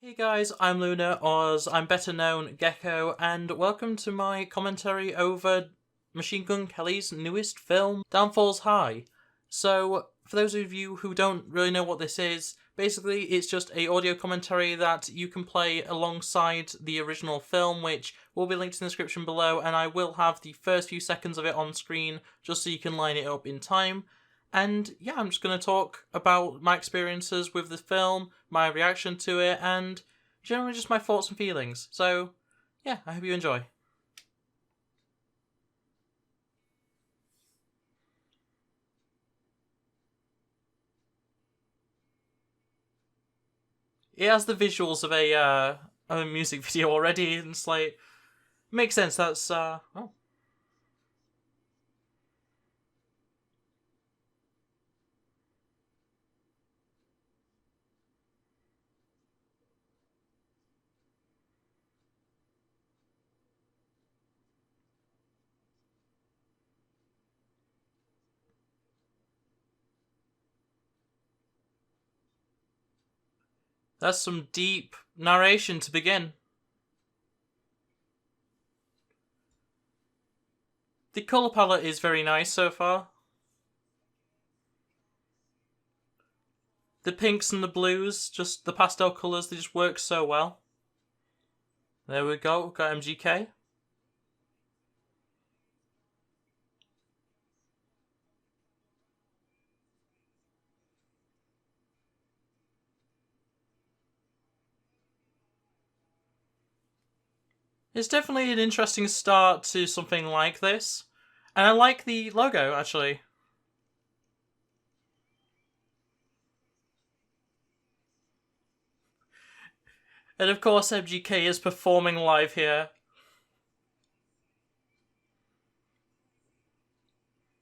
Hey guys, I'm Luna, or as I'm better known, Gecko, and welcome to my commentary over Machine Gun Kelly's newest film, Downfalls High. So, for those of you who don't really know what this is, basically it's just a audio commentary that you can play alongside the original film, which will be linked in the description below, and I will have the first few seconds of it on screen just so you can line it up in time. And yeah, I'm just going to talk about my experiences with the film, my reaction to it, and generally just my thoughts and feelings. So yeah, I hope you enjoy. It has the visuals of a music video already, and it's like, makes sense. That's oh. That's some deep narration to begin. The colour palette is very nice so far. The pinks and the blues, just the pastel colours, they just work so well. There we go, we've got MGK. It's definitely an interesting start to something like this. And I like the logo, actually. And of course MGK is performing live here.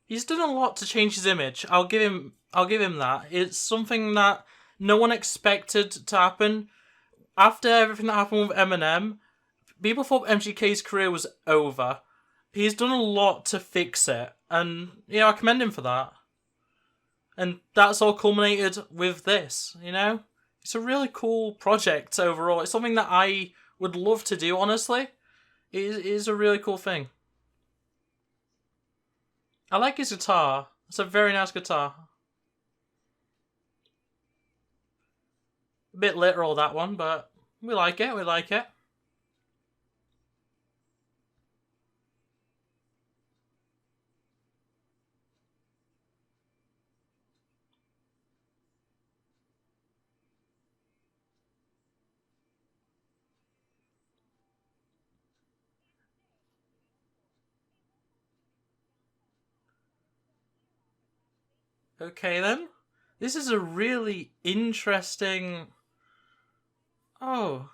He's done a lot to change his image. I'll give him that. It's something that no one expected to happen. After everything that happened with Eminem, people thought MGK's career was over. He's done a lot to fix it, and I commend him for that. And that's all culminated with this, It's a really cool project overall. It's something that I would love to do, honestly. It is a really cool thing. I like his guitar. It's a very nice guitar. A bit literal, that one, but we like it, we like it. Okay then. This is a really interesting... Oh.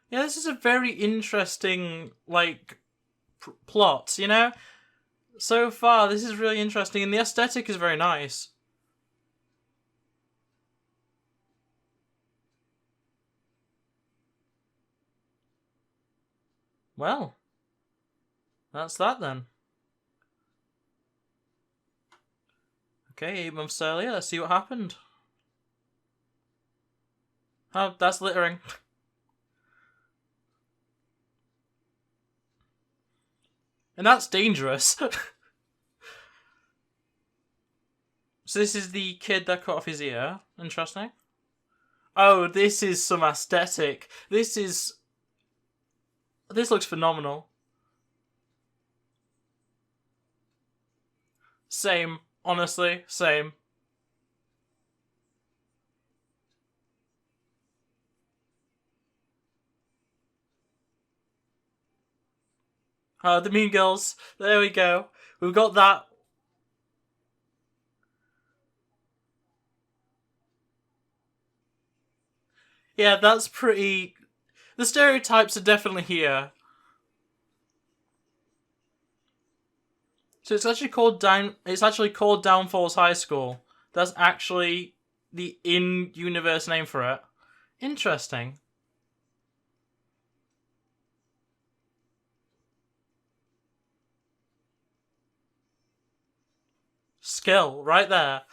Yeah, this is a very interesting, plot, So far, this is really interesting, and the aesthetic is very nice. Well, that's that then. Okay, 8 months earlier, let's see what happened. Oh, that's littering. And that's dangerous. So this is the kid that cut off his ear. Interesting. Oh, this is some aesthetic. This looks phenomenal. Same. Honestly, same. The Mean Girls. There we go. We've got that. Yeah, that's pretty... The stereotypes are definitely here. So it's actually called Downfalls High School. That's actually the in-universe name for it. Interesting. skill right there.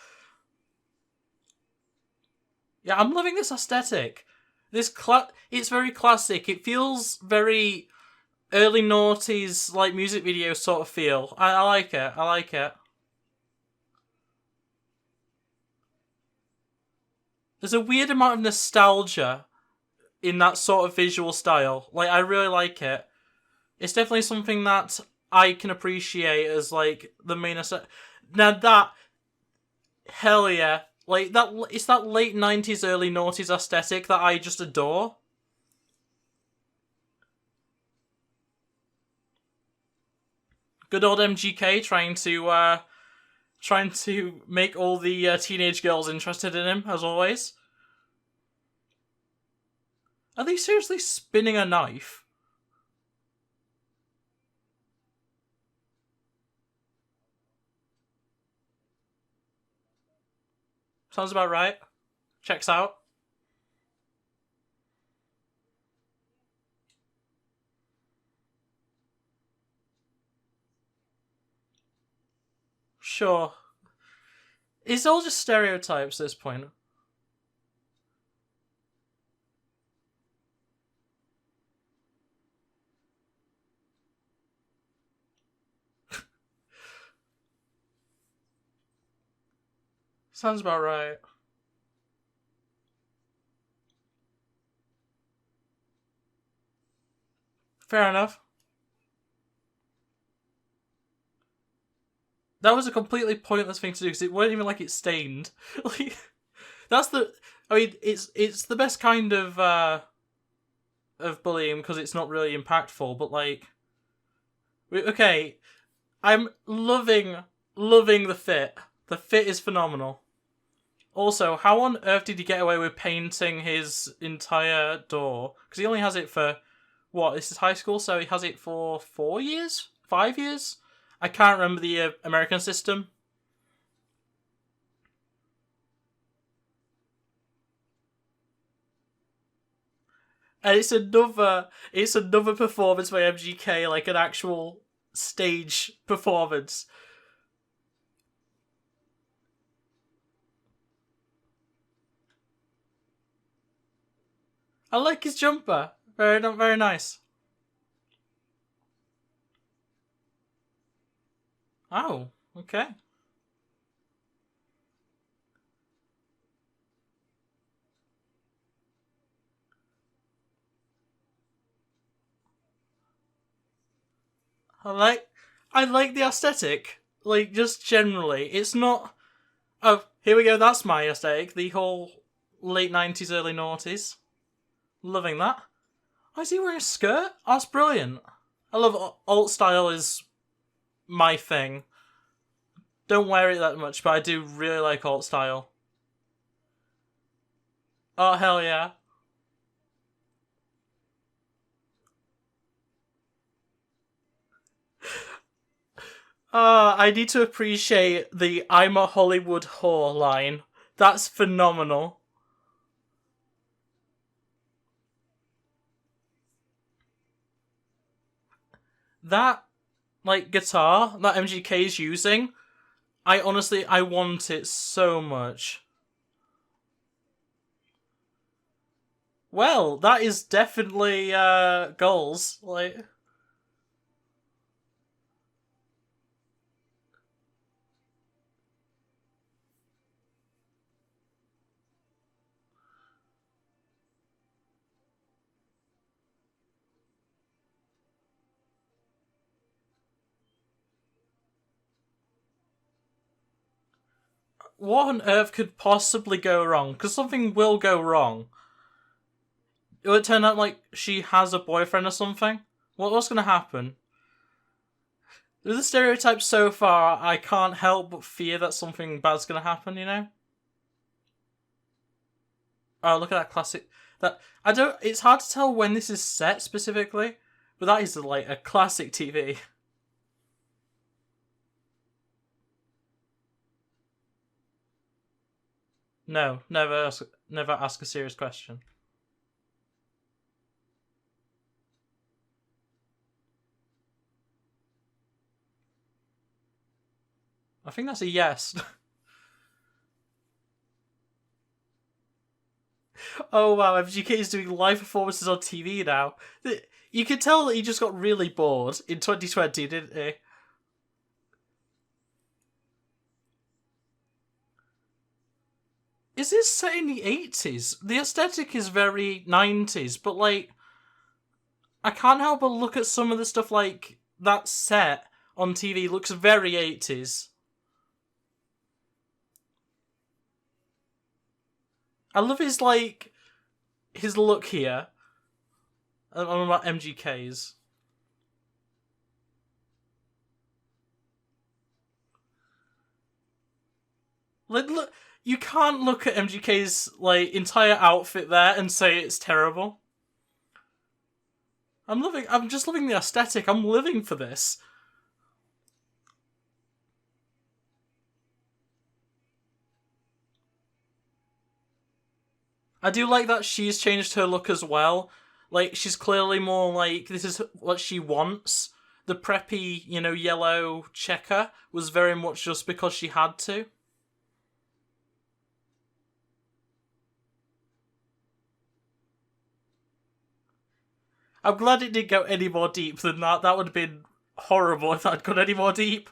Yeah, I'm loving this aesthetic. It's very classic. It feels very early noughties, like music video sort of feel. I like it. I like it. There's a weird amount of nostalgia in that sort of visual style. Like, I really like it. It's definitely something that I can appreciate as, like, the main aesthetic. Now that, hell yeah. Like, it's that late 90s, early noughties aesthetic that I just adore. Good old MGK trying to make all the teenage girls interested in him, as always. Are they seriously spinning a knife? Sounds about right. Checks out. Sure. It's all just stereotypes at this point. Sounds about right. Fair enough. That was a completely pointless thing to do because it wasn't even like it stained. Like, that's the. I mean, it's the best kind of bullying because it's not really impactful. But like, okay, I'm loving the fit. The fit is phenomenal. Also, how on earth did he get away with painting his entire door? Because he only has it for what? This is high school, so he has it for 4 years, 5 years. I can't remember the American system. And it's another performance by MGK, like an actual stage performance. I like his jumper. Very nice. Oh, okay. I like I like the aesthetic. Like, just generally. It's not, oh, here we go, that's my aesthetic. The whole late 90s, early noughties. Loving that. Oh, is he wearing a skirt? Oh, that's brilliant. I love alt style is my thing. Don't wear it that much, but I do really like alt style. Oh, hell yeah. I need to appreciate the I'm a Hollywood whore line. That's phenomenal. That, like, guitar that MGK is using, I want it so much. Well, that is definitely goals. Like, what on earth could possibly go wrong? Because something will go wrong. Will it turn out like she has a boyfriend or something? What's gonna happen? With the stereotypes so far, I can't help but fear that something bad's gonna happen, you know? Oh, look at that classic. That I don't. It's hard to tell when this is set specifically, but that is like a classic TV. No, never ask a serious question. I think that's a yes. Oh wow, MGK is doing live performances on TV now. You can tell that he just got really bored in 2020, didn't he? Is this set in the 80s? The aesthetic is very 90s, but like, I can't help but look at some of the stuff like that set on TV looks very 80s. I love his look here. I'm about MGK's. Look, you can't look at MGK's entire outfit there and say it's terrible. I'm just loving the aesthetic. I'm living for this. I do like that she's changed her look as well. Like, she's clearly more like, this is what she wants. The preppy, yellow checker was very much just because she had to. I'm glad it didn't go any more deep than that. That would have been horrible if that had gone any more deep.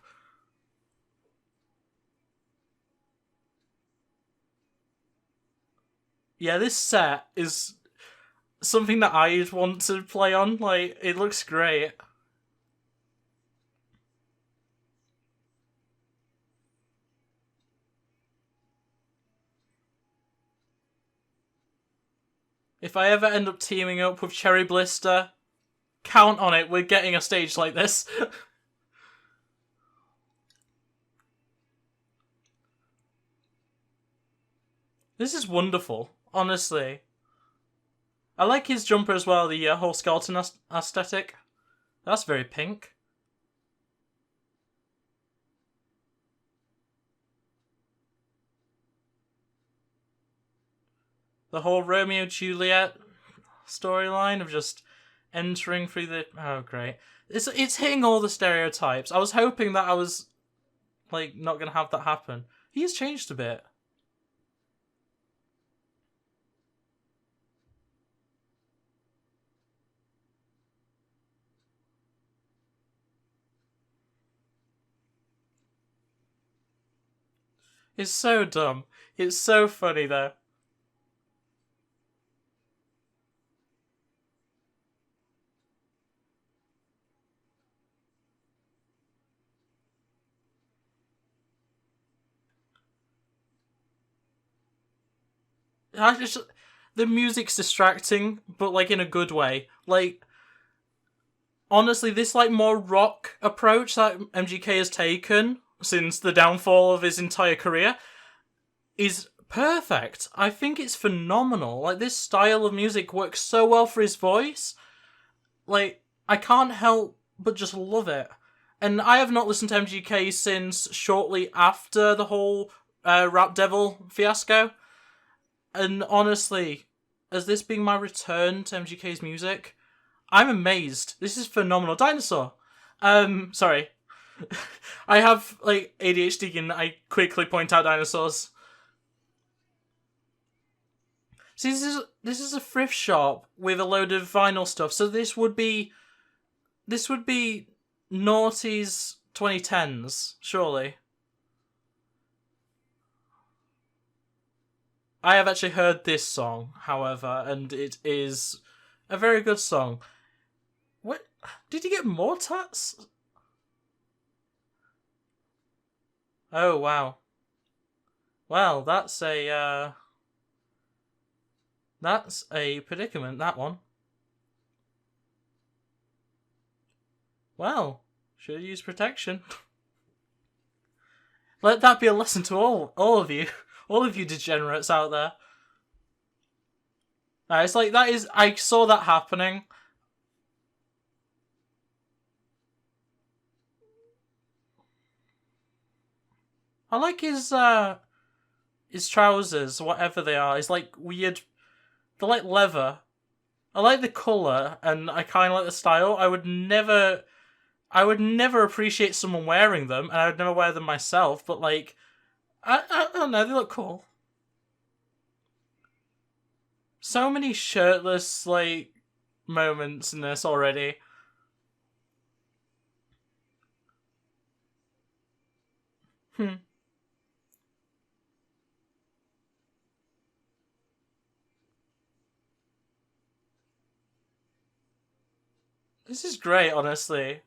Yeah, this set is something that I'd want to play on. Like, it looks great. If I ever end up teaming up with Cherry Blister, count on it, we're getting a stage like this. This is wonderful, honestly. I like his jumper as well, the whole skeleton aesthetic. That's very pink. The whole Romeo Juliet storyline of just entering through the... Oh, great. It's hitting all the stereotypes. I was hoping that I was, not going to have that happen. He's changed a bit. It's so dumb. It's so funny, though. The music's distracting, but in a good way. Honestly, this more rock approach that MGK has taken since the downfall of his entire career is perfect. I think it's phenomenal. This style of music works so well for his voice. I can't help but just love it. And I have not listened to MGK since shortly after the whole Rap Devil fiasco. And honestly, as this being my return to MGK's music, I'm amazed. This is phenomenal. Dinosaur. Sorry. I have ADHD and I quickly point out dinosaurs. See, this is a thrift shop with a load of vinyl stuff. So this would be noughties 2010s, surely. I have actually heard this song, however, and it is a very good song. What? Did he get more tats? Oh, wow. Well, that's a predicament, that one. Well, should use protection. Let that be a lesson to all of you. All of you degenerates out there. It's that is... I saw that happening. I like his trousers, whatever they are. It's weird... They're leather. I like the colour, and I kind of like the style. I would never I would never appreciate someone wearing them, and I would never wear them myself, but like, I don't know, they look cool. So many shirtless, like, moments in this already. Hmm. This is great, honestly.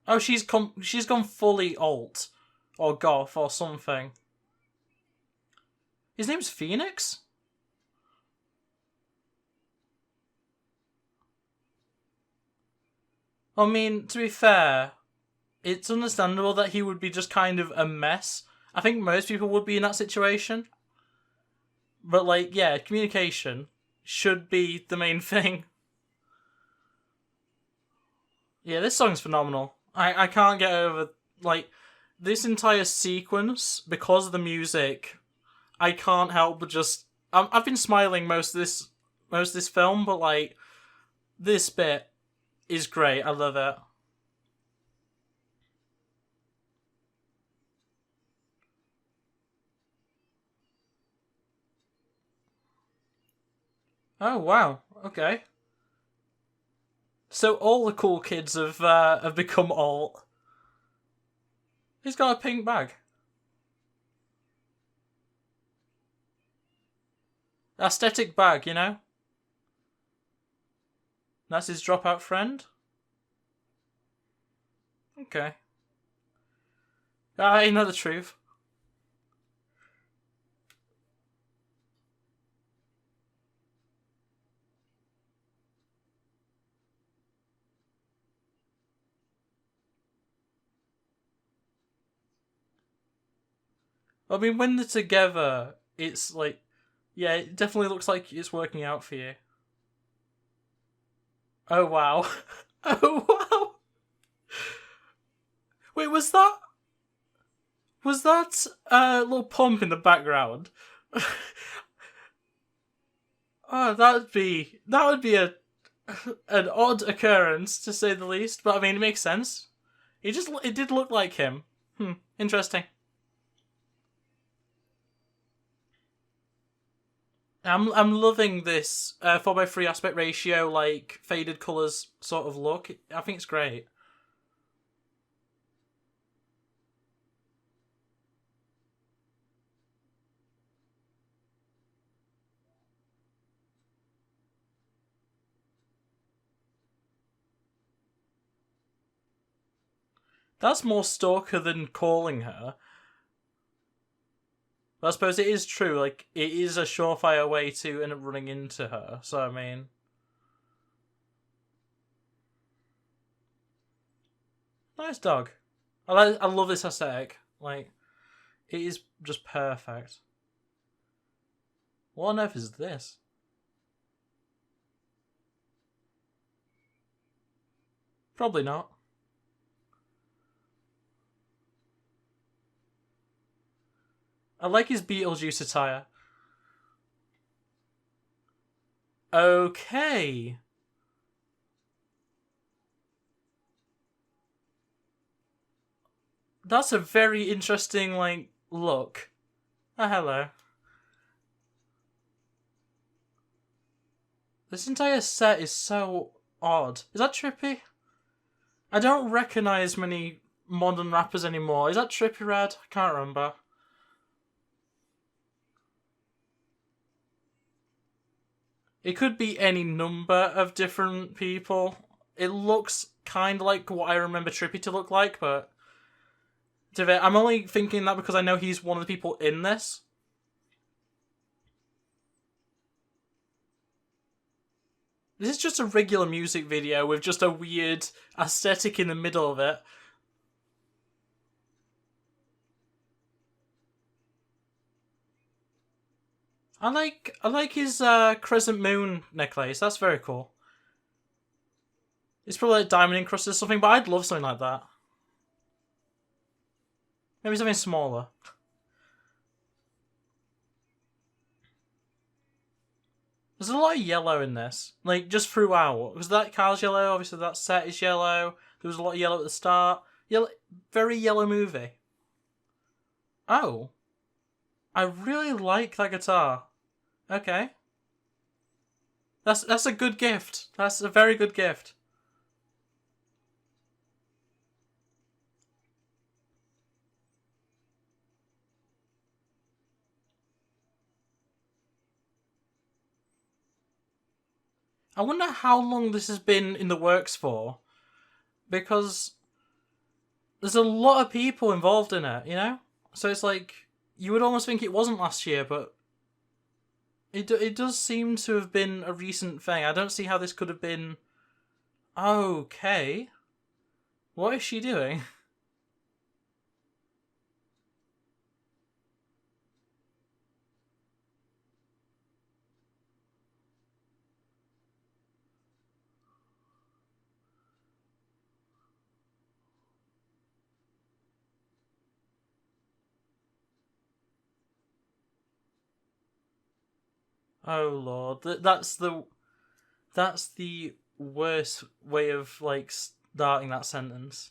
Oh, she's gone fully alt. Or goth, or something. His name's Phoenix? I mean, to be fair, it's understandable that he would be just kind of a mess. I think most people would be in that situation. But, like, yeah, communication should be the main thing. Yeah, this song's phenomenal. I can't get over, like, this entire sequence, because of the music, I can't help but just. I've been smiling most of this film, but, like, this bit is great. I love it. Oh, wow. Okay. So all the cool kids have become alt. He's got a pink bag. Aesthetic bag, you know? That's his dropout friend? Okay. I know the truth. I mean, when they're together, it's like, yeah, it definitely looks like it's working out for you. Oh, wow. Oh, wow. Wait, was that a little pump in the background? Oh, that would be a an odd occurrence to say the least. But I mean, it makes sense. It did look like him. Interesting. I'm loving this 4:3 aspect ratio, like faded colors sort of look. I think it's great. That's more stalker than calling her. But I suppose it is true. Like, it is a surefire way to end up running into her. So I mean, nice dog. I love this aesthetic. Like, it is just perfect. What on earth is this? Probably not. I like his Beetlejuice attire. Okay. That's a very interesting, like, look. Oh, hello. This entire set is so odd. Is that Trippy? I don't recognise many modern rappers anymore. Is that Trippy Red? I can't remember. It could be any number of different people. It looks kind of like what I remember Trippy to look like, but I'm only thinking that because I know he's one of the people in this. This is just a regular music video with just a weird aesthetic in the middle of it. I like his crescent moon necklace. That's very cool. It's probably like diamond encrusted or something, but I'd love something like that. Maybe something smaller. There's a lot of yellow in this, like just throughout. Because that car's yellow, obviously that set is yellow. There was a lot of yellow at the start. Yellow, very yellow movie. Oh, I really like that guitar. Okay, that's a good gift. That's a very good gift. I wonder how long this has been in the works for, because there's a lot of people involved in it, you know? So it's like, you would almost think it wasn't last year, but it does seem to have been a recent thing. I don't see how this could have been. Okay. What is she doing? Oh lord, that's the worst way of like starting that sentence.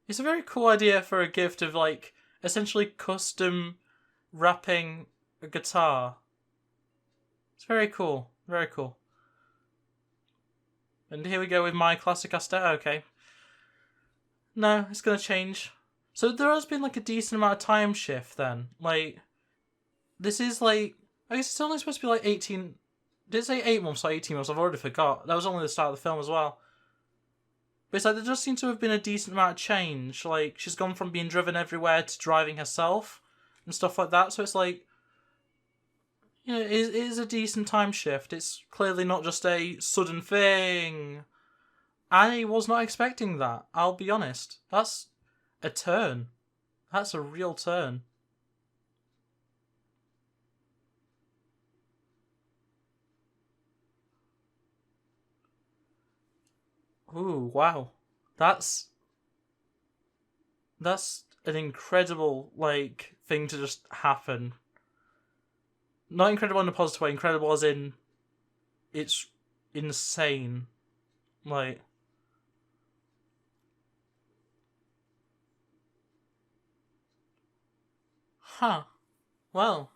It's a very cool idea for a gift of like essentially custom wrapping a guitar. It's very cool, very cool. And here we go with my classic Aster. Okay, no, it's gonna change. So there has been like a decent amount of time shift then. Like this is like, I guess it's only supposed to be like 18. Did it say 8 months or 18 months? I've already forgot. That was only the start of the film as well. But it's like there does seem to have been a decent amount of change. Like she's gone from being driven everywhere to driving herself and stuff like that. So it's like, you know, it is a decent time shift. It's clearly not just a sudden thing. I was not expecting that. I'll be honest. That's a turn. That's a real turn. Ooh, wow. That's that's an incredible like thing to just happen. Not incredible in a positive way, incredible as in it's insane. Like, huh. Well,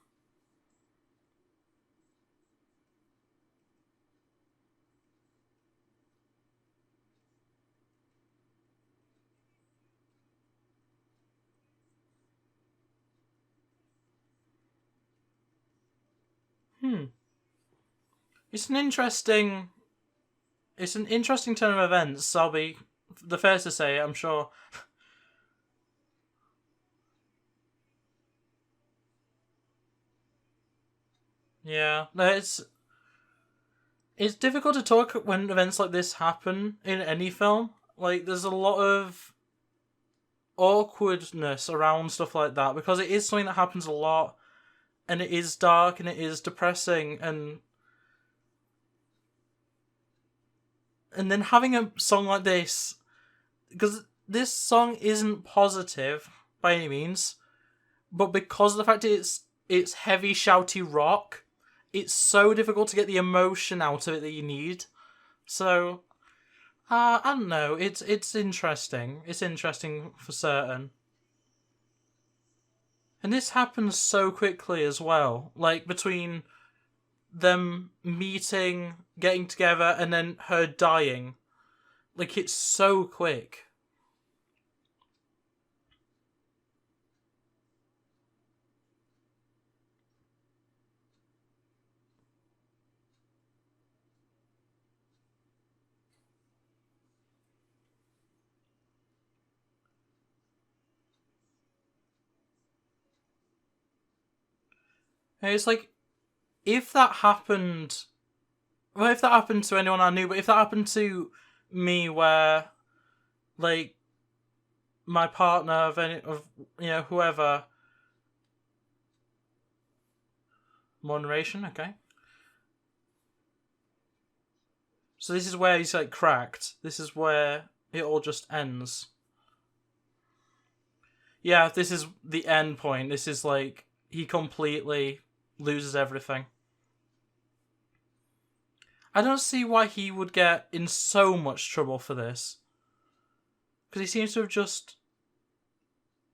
hmm. It's an interesting it's an interesting turn of events, I'll be the first to say it, I'm sure. Yeah. No, it's difficult to talk when events like this happen in any film. Like there's a lot of awkwardness around stuff like that because it is something that happens a lot and it is dark and it is depressing and then having a song like this, because this song isn't positive by any means, but because of the fact it's heavy shouty rock, it's so difficult to get the emotion out of it that you need. So I don't know. It's interesting. It's interesting for certain. And this happens so quickly as well. Like between them meeting, getting together, and then her dying. Like it's so quick. And it's like if that happened, well, if that happened to anyone I knew, but if that happened to me, where like my partner of whoever, moderation, okay. So this is where he's like cracked. This is where it all just ends. Yeah, this is the end point. This is like he completely loses everything. I don't see why he would get in so much trouble for this. Because he seems to have just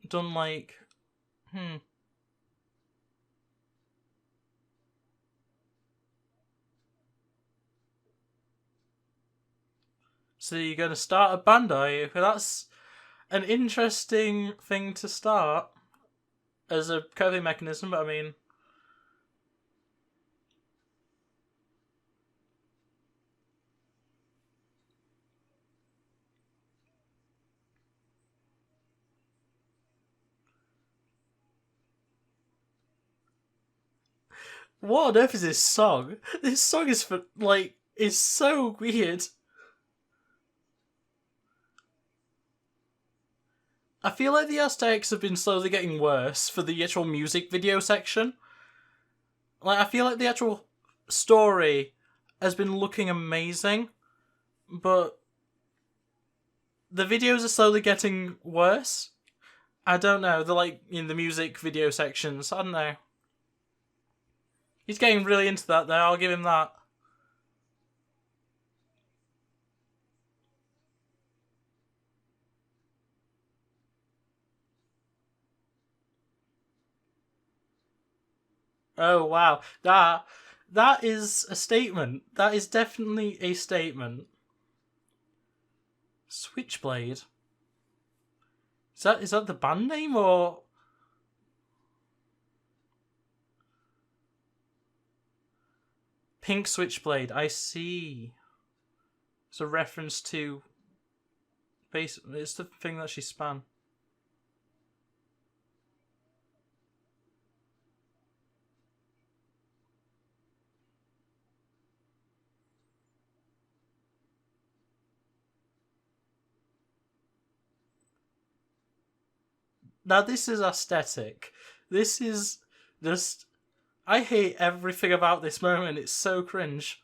done like, So you're going to start a band, are you? That's an interesting thing to start as a coping mechanism, but I mean... What on earth is this song? This song is for, like, is so weird. I feel like the aesthetics have been slowly getting worse for the actual music video section. Like, I feel like the actual story has been looking amazing, but the videos are slowly getting worse. I don't know, they're like in the music video sections, I don't know. He's getting really into that there, I'll give him that. Oh wow, that is a statement. That is definitely a statement. Switchblade. Is that the band name or? Pink Switchblade. I see. It's a reference to. Basically, it's the thing that she span. Now this is aesthetic. This is just. I hate everything about this moment. It's so cringe.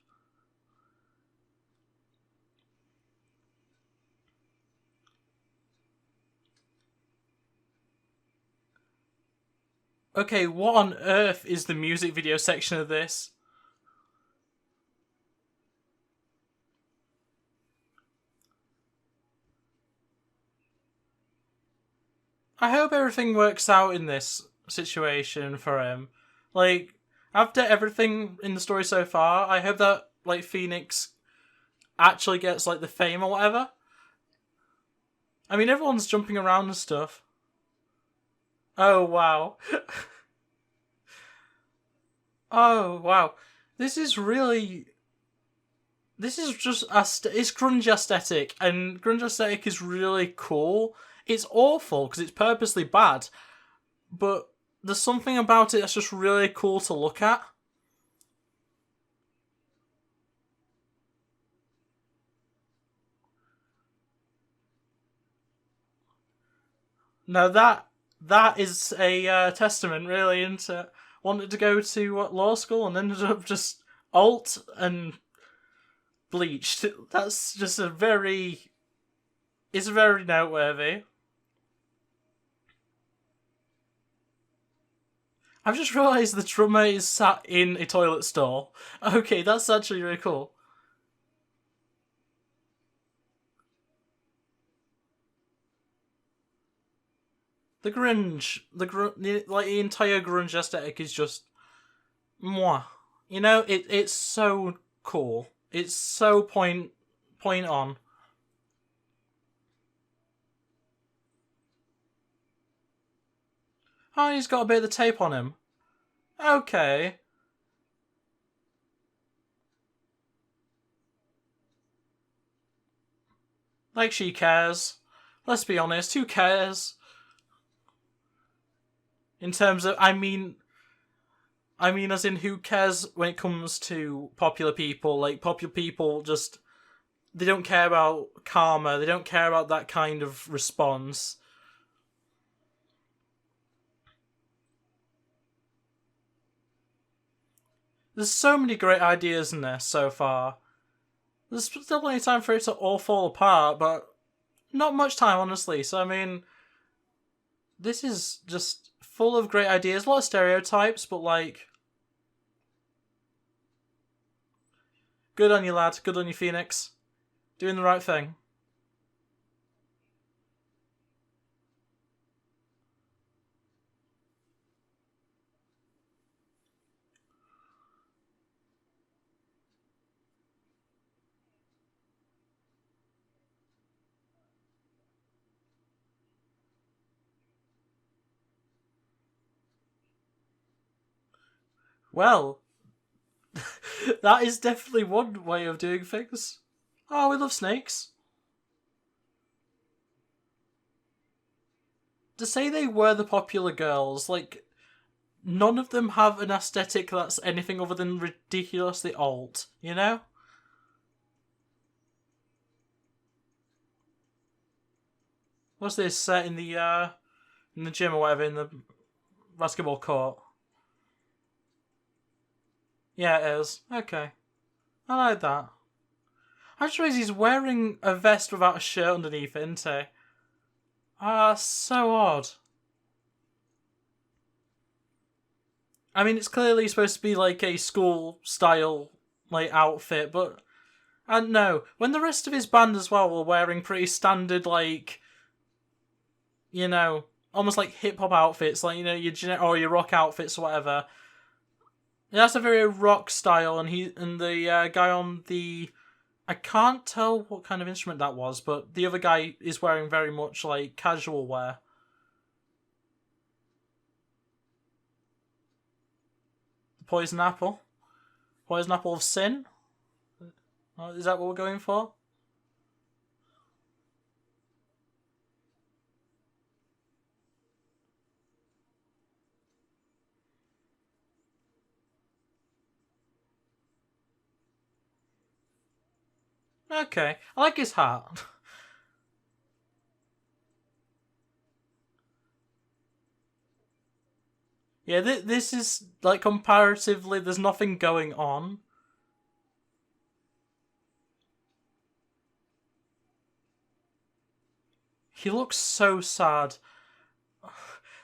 Okay, what on earth is the music video section of this? I hope everything works out in this situation for him. Like, after everything in the story so far, I hope that, like, Phoenix actually gets, like, the fame or whatever. I mean, everyone's jumping around and stuff. Oh, wow. Oh, wow. This is really... This is just... It's grunge aesthetic, and grunge aesthetic is really cool. It's awful, because it's purposely bad, but there's something about it that's just really cool to look at. Now that is a testament, really, into wanted to go to law school and ended up just alt and bleached. That's just it's very noteworthy. I've just realised the drummer is sat in a toilet stall. Okay, that's actually really cool. Like the entire grunge aesthetic is just moi. You know, it's so cool. It's so point on. Oh, he's got a bit of the tape on him. Okay. Like she cares. Let's be honest, who cares? In terms of, as in who cares when it comes to popular people? Like, popular people just, they don't care about karma, they don't care about that kind of response. There's so many great ideas in there so far. There's still plenty of time for it to all fall apart, but not much time, honestly. So, I mean, this is just full of great ideas, a lot of stereotypes, but, like, good on you, lad. Good on you, Phoenix. Doing the right thing. Well, that is definitely one way of doing things. Oh, we love snakes. To say they were the popular girls, like, none of them have an aesthetic that's anything other than ridiculously alt, you know? What's this set in the gym or whatever, in the basketball court? Yeah, it is. Okay. I like that. I just realised he's wearing a vest without a shirt underneath it, isn't he? Ah, so odd. I mean, it's clearly supposed to be like a school style like outfit, but I don't know. When the rest of his band as well were wearing pretty standard, like, you know, almost like hip hop outfits, like, you know, or your rock outfits or whatever. That's a very rock style, and the guy on the, I can't tell what kind of instrument that was, but the other guy is wearing very much like casual wear. Poison apple, poison apple of sin. Is that what we're going for? Okay, I like his hat. Yeah, this is like comparatively. There's nothing going on. He looks so sad.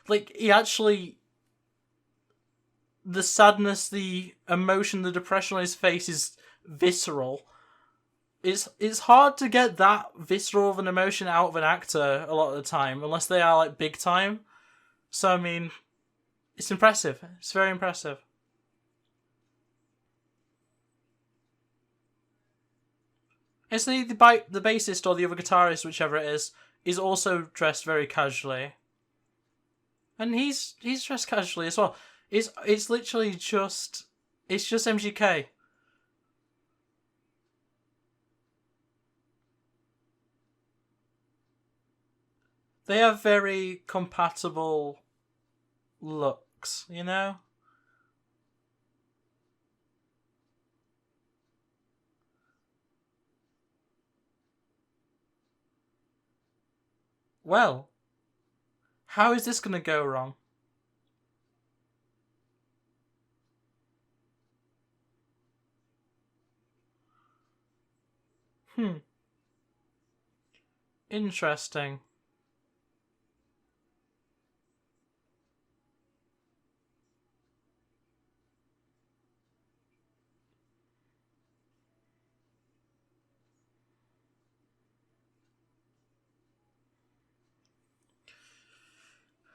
Like he actually, the sadness, the emotion, the depression on his face is visceral. It's hard to get that visceral of an emotion out of an actor a lot of the time, unless they are like big time. So I mean, it's impressive. It's very impressive. It's the bassist or the other guitarist, whichever it is also dressed very casually, and he's dressed casually as well. It's literally just MGK. They have very compatible looks, you know? Well, how is this gonna go wrong? Hmm, interesting.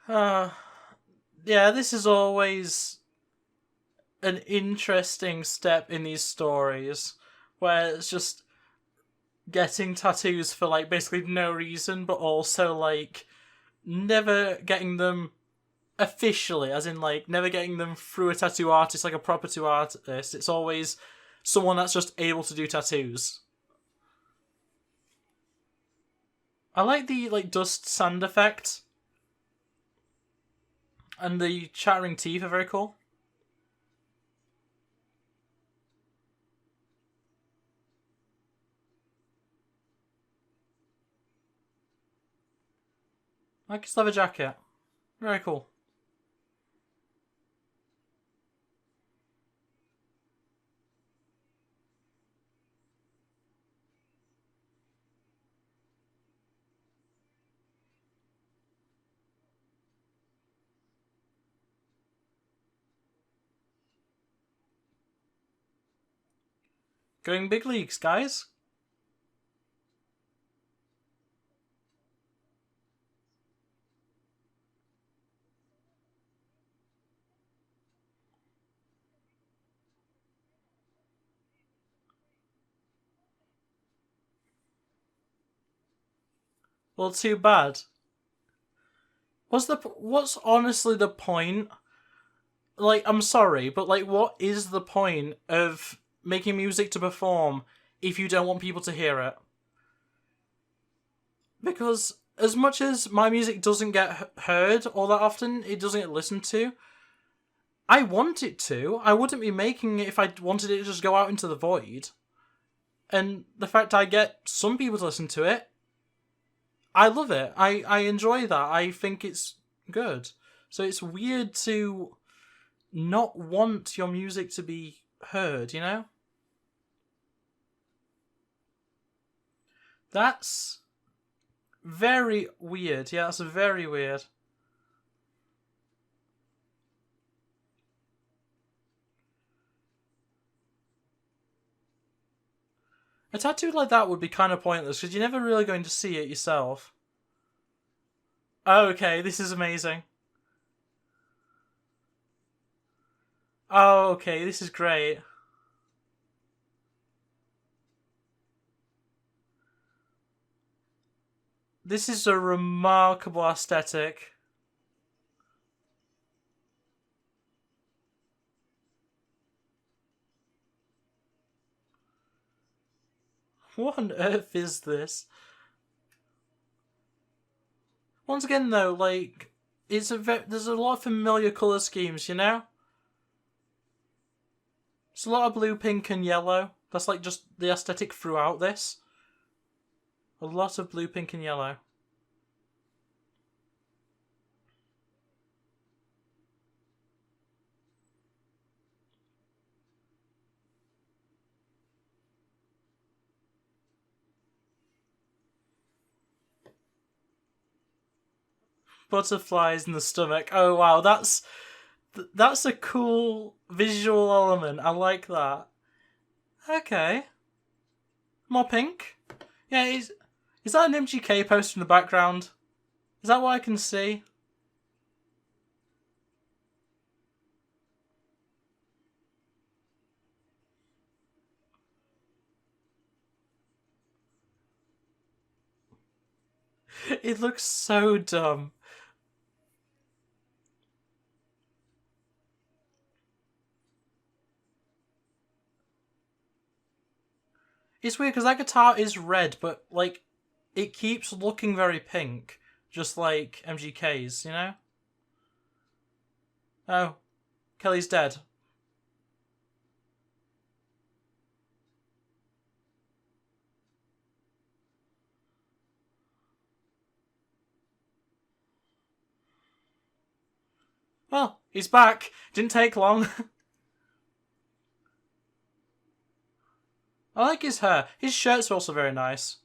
Uh, yeah, this is always an interesting step in these stories where it's just getting tattoos for like basically no reason, but also like never getting them officially, as in like never getting them through a tattoo artist, like a proper tattoo artist. It's always someone that's just able to do tattoos. I like the like dust sand effect, and the chattering teeth are very cool. I like his leather jacket. Very cool. Going big leagues, guys. Well, too bad. What's honestly the point? Like, I'm sorry, but like, what is the point of making music to perform if you don't want people to hear it? Because as much as my music doesn't get heard all that often, it doesn't get listened to. I want it to. I wouldn't be making it if I wanted it to just go out into the void. And the fact I get some people to listen to it, I love it. I enjoy that. I think it's good. So it's weird to not want your music to be heard, you know? That's very weird. Yeah, that's very weird. A tattoo like that would be kind of pointless because you're never really going to see it yourself. Oh, okay, this is amazing. Oh, okay, this is great. This is a remarkable aesthetic. What on earth is this? Once again, though, like, there's a lot of familiar color schemes, you know? It's a lot of blue, pink, and yellow. That's like just the aesthetic throughout this. A lot of blue, pink, and yellow. Butterflies in the stomach. Oh wow, that's a cool visual element. I like that. Okay, more pink. Yeah, is that an MGK poster in the background? Is that what I can see? It looks so dumb. It's weird because that guitar is red, but like it keeps looking very pink, just like MGK's, you know? Oh, Kelly's dead. Well, he's back. Didn't take long. I like his hair. His shirts are also very nice.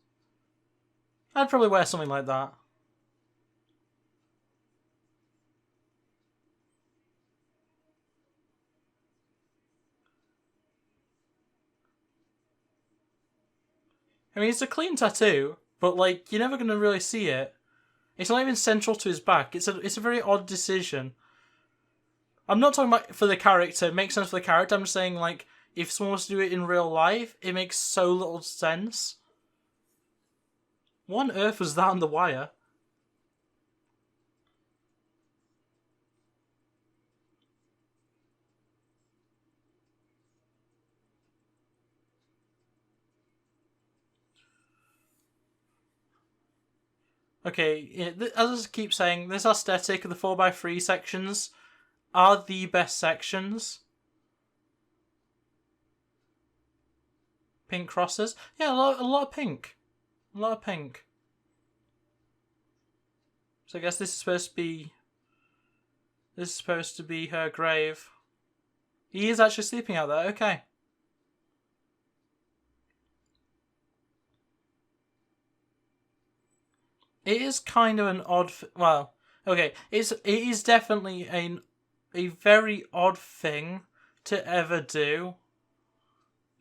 I'd probably wear something like that. I mean, it's a clean tattoo, but like you're never gonna really see it. It's not even central to his back. It's a very odd decision. I'm not talking about for the character. It makes sense for the character. I'm just saying like if someone was to do it in real life, it makes so little sense. What on earth was that on the wire? Okay, as I keep saying, this aesthetic of the 4x3 sections are the best sections. Pink crosses. Yeah, a lot of pink. A lot of pink. So I guess this is supposed to be... This is supposed to be her grave. He is actually sleeping out there, okay. It is kind of an odd... Well, okay. It is definitely a very odd thing to ever do.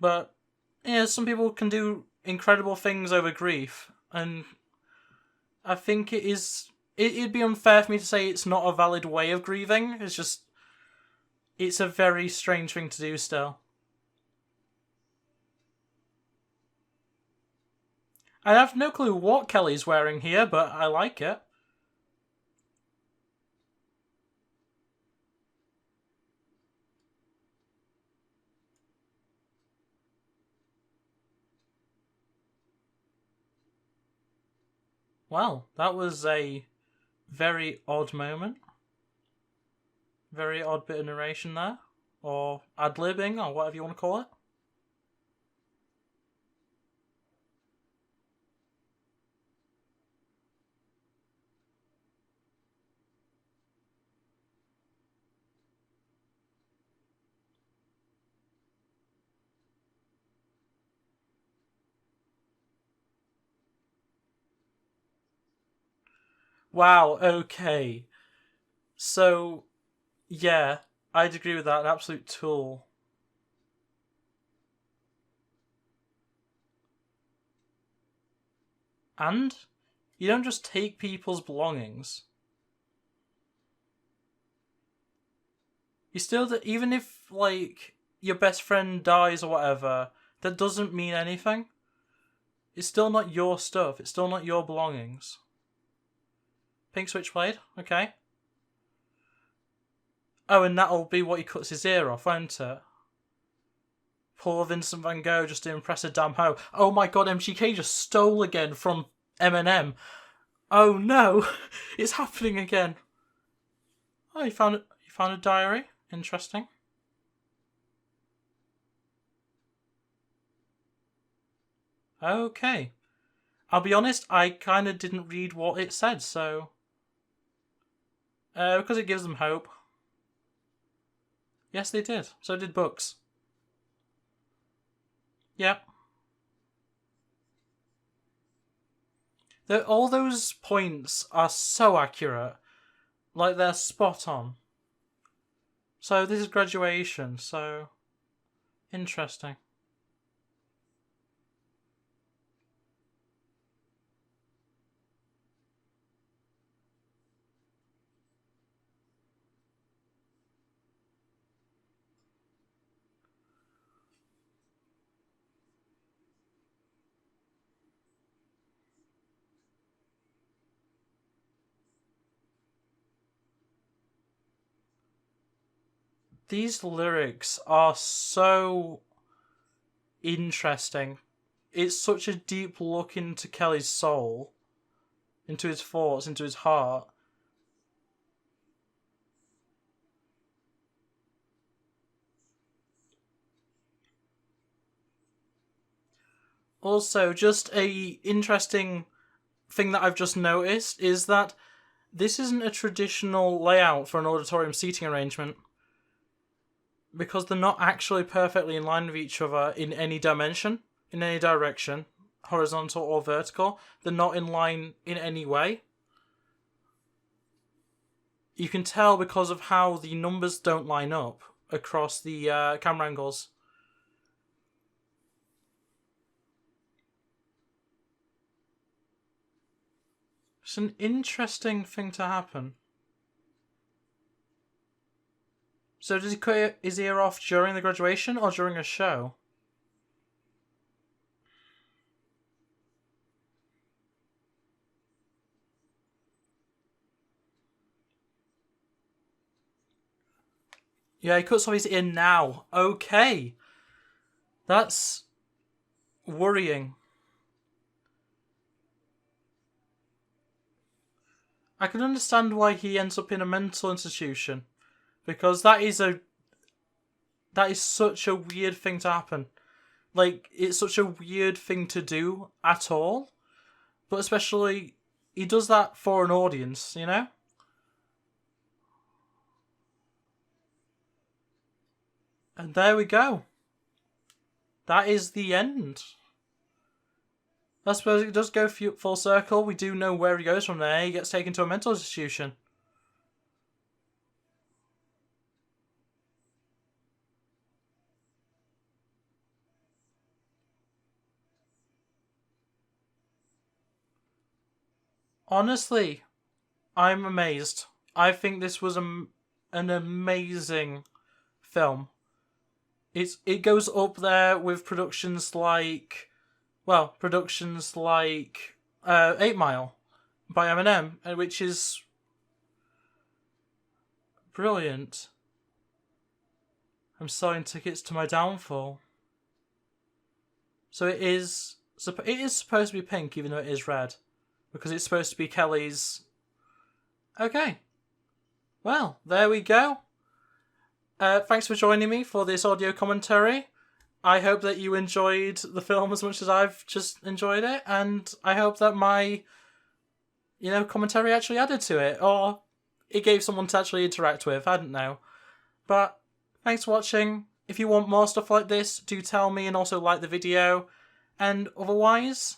But Yeah, some people can do incredible things over grief, and I think it'd be unfair for me to say it's not a valid way of grieving. It's a very strange thing to do still. I have no clue what Kelly's wearing here, but I like it. Well, that was a very odd moment. Very odd bit of narration there. Or ad-libbing, or whatever you want to call it. Wow, okay. So, yeah, I'd agree with that. An absolute tool. And you don't just take people's belongings. You still, even if, like, your best friend dies or whatever, that doesn't mean anything. It's still not your stuff. It's still not your belongings. Pink switchblade, okay. Oh, and that'll be what he cuts his ear off, won't it? Poor Vincent van Gogh just to impress a damn hoe. Oh my god, MGK just stole again from Eminem. Oh no, it's happening again. Oh, you found a diary. Interesting. Okay. I'll be honest, I kind of didn't read what it said, so because it gives them hope. Yes, they did. So did books. Yep. All those points are so accurate. Like, they're spot on. So this is graduation, so interesting. These lyrics are so interesting. It's such a deep look into Kelly's soul, into his thoughts, into his heart. Also, just a interesting thing that I've just noticed is that this isn't a traditional layout for an auditorium seating arrangement, because they're not actually perfectly in line with each other in any dimension, in any direction, horizontal or vertical. They're not in line in any way. You can tell because of how the numbers don't line up across the camera angles. It's an interesting thing to happen. So does he cut his ear off during the graduation or during a show? Yeah, he cuts off his ear now. Okay. That's worrying. I can understand why he ends up in a mental institution, because that is such a weird thing to happen. Like, it's such a weird thing to do at all. But especially, he does that for an audience, you know? And there we go. That is the end. I suppose it does go full circle. We do know where he goes from there. He gets taken to a mental institution. Honestly, I'm amazed. I think this was an amazing film. It goes up there with productions like 8 Mile by Eminem, which is brilliant. I'm selling tickets to my downfall. So it is supposed to be pink, even though it is red, because it's supposed to be Kelly's. Okay, well, there we go. Thanks for joining me for this audio commentary. I hope that you enjoyed the film as much as I've just enjoyed it, and I hope that my, commentary actually added to it, or it gave someone to actually interact with. I don't know. But thanks for watching. If you want more stuff like this, do tell me, and also like the video. And otherwise,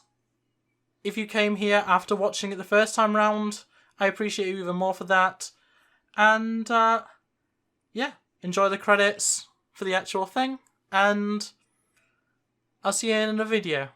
if you came here after watching it the first time round, I appreciate you even more for that. And, enjoy the credits for the actual thing. And I'll see you in another video.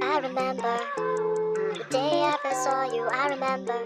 I remember the day I first saw you. I remember